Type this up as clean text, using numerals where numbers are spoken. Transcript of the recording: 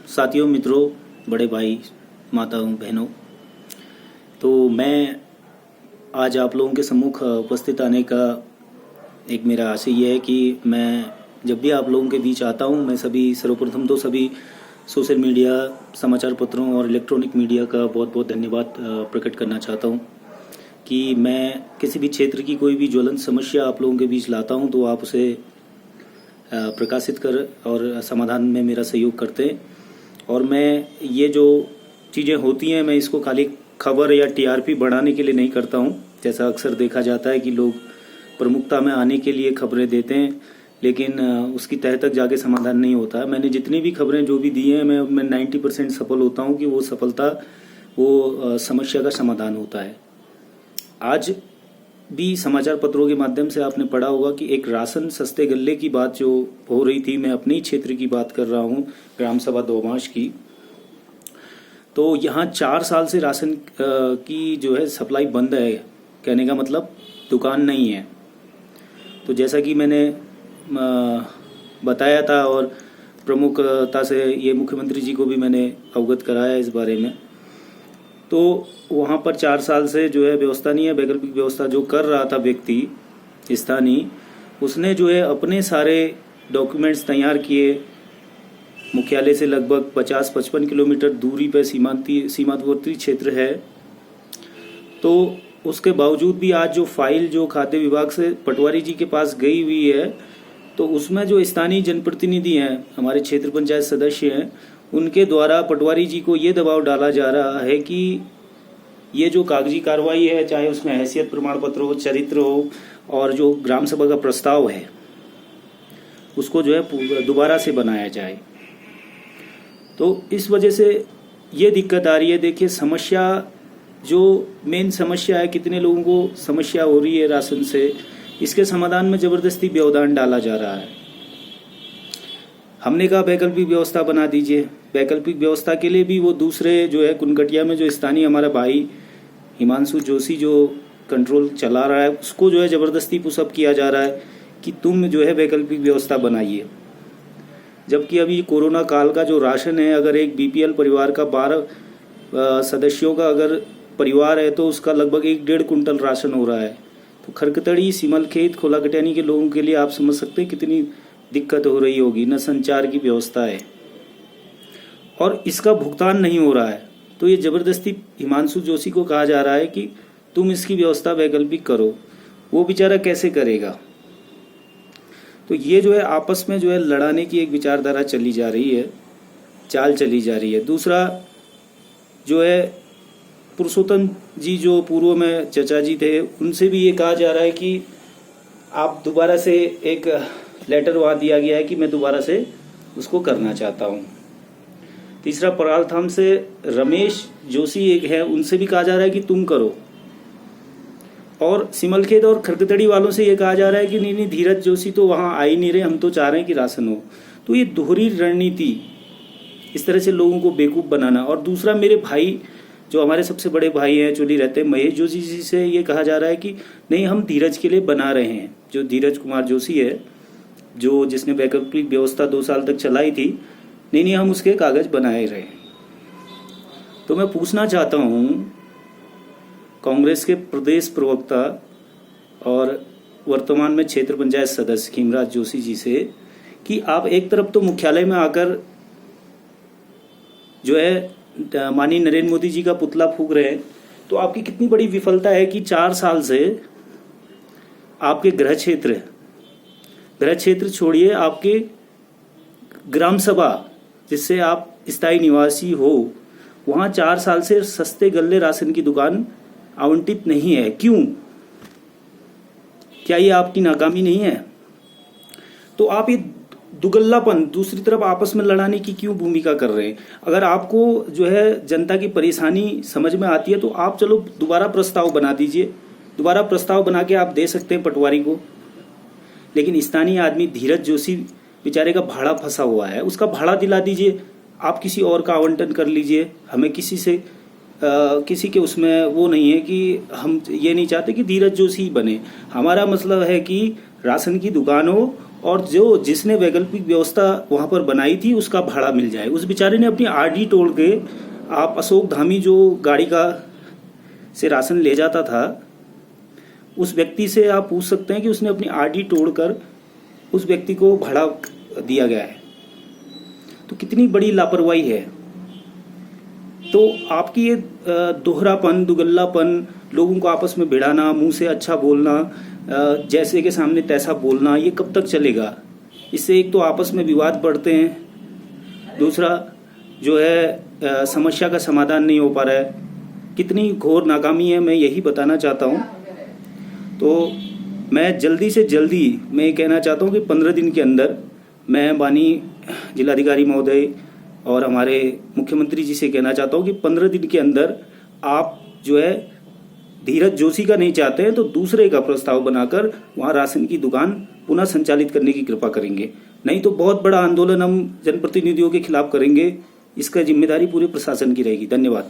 साथियों, मित्रों, बड़े भाई, माताओं, बहनों, तो मैं आज आप लोगों के सम्मुख उपस्थित आने का एक मेरा आशय ये है कि मैं जब भी आप लोगों के बीच आता हूँ, मैं सर्वप्रथम तो सभी सोशल मीडिया, समाचार पत्रों और इलेक्ट्रॉनिक मीडिया का बहुत बहुत धन्यवाद प्रकट करना चाहता हूँ कि मैं किसी भी क्षेत्र की कोई भी ज्वलंत समस्या आप लोगों के बीच लाता हूँ तो आप उसे प्रकाशित कर और समाधान में मेरा सहयोग करते हैं। और मैं ये जो चीज़ें होती हैं, मैं इसको खाली खबर या टीआरपी बढ़ाने के लिए नहीं करता हूँ। जैसा अक्सर देखा जाता है कि लोग प्रमुखता में आने के लिए खबरें देते हैं, लेकिन उसकी तह तक जाके समाधान नहीं होता है। मैंने जितनी भी खबरें जो भी दी हैं, मैं 90% सफल होता हूँ कि वो सफलता वो समस्या का समाधान होता है। आज भी समाचार पत्रों के माध्यम से आपने पढ़ा होगा कि एक राशन सस्ते गल्ले की बात जो हो रही थी, मैं अपने ही क्षेत्र की बात कर रहा हूँ, ग्राम सभा दोमाश की। तो यहाँ 4 साल से राशन की जो है सप्लाई बंद है। कहने का मतलब दुकान नहीं है। तो जैसा कि मैंने बताया था और प्रमुखता से ये मुख्यमंत्री जी को भी मैंने अवगत कराया इस बारे में, तो वहाँ पर 4 साल से जो है व्यवस्था नहीं है। वैकल्पिक व्यवस्था जो कर रहा था व्यक्ति स्थानीय, उसने जो है अपने सारे डॉक्यूमेंट्स तैयार किए। मुख्यालय से लगभग 50-55 किलोमीटर दूरी पर सीमांतवर्ती क्षेत्र है। तो उसके बावजूद भी आज जो फाइल जो खाद्य विभाग से पटवारी जी के पास गई हुई है, तो उसमें जो स्थानीय जनप्रतिनिधि हैं, हमारे क्षेत्र पंचायत सदस्य हैं, उनके द्वारा पटवारी जी को ये दबाव डाला जा रहा है कि ये जो कागजी कार्रवाई है, चाहे उसमें हैसियत प्रमाण पत्र हो, चरित्र हो, और जो ग्राम सभा का प्रस्ताव है, उसको जो है दोबारा से बनाया जाए। तो इस वजह से ये दिक्कत आ रही है। देखिए, समस्या जो मेन समस्या है, कितने लोगों को समस्या हो रही है राशन से, इसके समाधान में जबरदस्ती व्यवधान डाला जा रहा है। हमने कहा वैकल्पिक व्यवस्था बना दीजिए। वैकल्पिक व्यवस्था के लिए भी वो दूसरे जो है कुनकटिया में जो स्थानीय हमारा भाई हिमांशु जोशी जो कंट्रोल चला रहा है, उसको जो है जबरदस्ती पुशअप किया जा रहा है कि तुम जो है वैकल्पिक व्यवस्था बनाइए। जबकि अभी कोरोना काल का जो राशन है, अगर एक बीपीएल परिवार का 12 सदस्यों का अगर परिवार है तो उसका लगभग 1.5 कुंटल राशन हो रहा है। तो खरकतड़ी, सिमलखेत, खोलाकटयानी के लोगों के लिए आप समझ सकते हैं कितनी दिक्कत हो रही होगी। न संचार की व्यवस्था है और इसका भुगतान नहीं हो रहा है। तो ये जबरदस्ती हिमांशु जोशी को कहा जा रहा है कि तुम इसकी व्यवस्था वैकल्पिक करो। वो बेचारा कैसे करेगा? तो ये जो है आपस में जो है लड़ाने की एक विचारधारा चली जा रही है, चाल चली जा रही है। दूसरा जो है पुरुषोत्तम जी जो पूर्व में चचा जी थे, उनसे भी ये कहा जा रहा है कि आप दोबारा से एक लेटर वहाँ दिया गया है कि मैं दोबारा से उसको करना चाहता हूँ। तीसरा परालथाम से रमेश जोशी एक है, उनसे भी कहा जा रहा है कि तुम करो। और सिमलखेत और खरकतड़ी वालों से ये कहा जा रहा है कि नहीं, धीरज जोशी तो वहाँ आ ही नहीं रहे, हम तो चाह रहे हैं कि राशन हो। तो ये दोहरी रणनीति, इस तरह से लोगों को बेवकूफ बनाना। और दूसरा, मेरे भाई जो हमारे सबसे बड़े भाई हैं, चुली रहते हैं, महेश जोशी जी से ये कहा जा रहा है कि नहीं, हम धीरज के लिए बना रहे हैं। जो धीरज कुमार जोशी है, जो जिसने वैकल्पिक व्यवस्था 2 साल तक चलाई थी, नहीं, हम उसके कागज बनाए रहे हैं। तो मैं पूछना चाहता हूं कांग्रेस के प्रदेश प्रवक्ता और वर्तमान में क्षेत्र पंचायत सदस्य खीमराज जोशी जी से कि आप एक तरफ तो मुख्यालय में आकर जो है माननीय नरेंद्र मोदी जी का पुतला फूंक रहे हैं, तो आपकी कितनी बड़ी विफलता है कि 4 साल से आपके गृह क्षेत्र छोड़िए, आपके ग्राम सभा जिससे आप स्थायी निवासी हो, वहां 4 साल से सस्ते गल्ले राशन की दुकान आवंटित नहीं है। क्यों? क्या ये आपकी नाकामी नहीं है? तो आप ये दुगल्लापन, दूसरी तरफ आपस में लड़ाने की क्यों भूमिका कर रहे हैं? अगर आपको जो है जनता की परेशानी समझ में आती है तो आप चलो दोबारा प्रस्ताव बना दीजिए। दोबारा प्रस्ताव बना के आप दे सकते हैं पटवारी को। लेकिन स्थानीय आदमी धीरज जोशी बेचारे का भाड़ा फंसा हुआ है, उसका भाड़ा दिला दीजिए। आप किसी और का आवंटन कर लीजिए। हमें किसी के उसमें वो नहीं है कि हम ये नहीं चाहते कि धीरज जोशी बने। हमारा मतलब है कि राशन की दुकान हो और जो जिसने वैकल्पिक व्यवस्था वहाँ पर बनाई थी उसका भाड़ा मिल जाए। उस बेचारे ने अपनी आरडी तोड़ के, आप अशोक धामी जो गाड़ी का से राशन ले जाता था, उस व्यक्ति से आप पूछ सकते हैं कि उसने अपनी आरडी तोड़कर उस व्यक्ति को भाड़ा दिया गया है। तो कितनी बड़ी लापरवाही है। तो आपकी ये दोहरापन, दुगल्लापन, लोगों को आपस में भिड़ाना, मुंह से अच्छा बोलना, जैसे के सामने तैसा बोलना, ये कब तक चलेगा? इससे एक तो आपस में विवाद बढ़ते हैं, दूसरा जो है समस्या का समाधान नहीं हो पा रहा है। कितनी घोर नाकामी है, मैं यही बताना चाहता हूँ। तो मैं जल्दी से जल्दी मैं ये कहना चाहता हूँ कि 15 दिन के अंदर मैं माननीय जिलाधिकारी महोदय और हमारे मुख्यमंत्री जी से कहना चाहता हूँ कि 15 दिन के अंदर आप जो है धीरज जोशी का नहीं चाहते हैं तो दूसरे का प्रस्ताव बनाकर वहाँ राशन की दुकान पुनः संचालित करने की कृपा करेंगे। नहीं तो बहुत बड़ा आंदोलन हम जनप्रतिनिधियों के खिलाफ करेंगे। इसका जिम्मेदारी पूरे प्रशासन की रहेगी। धन्यवाद।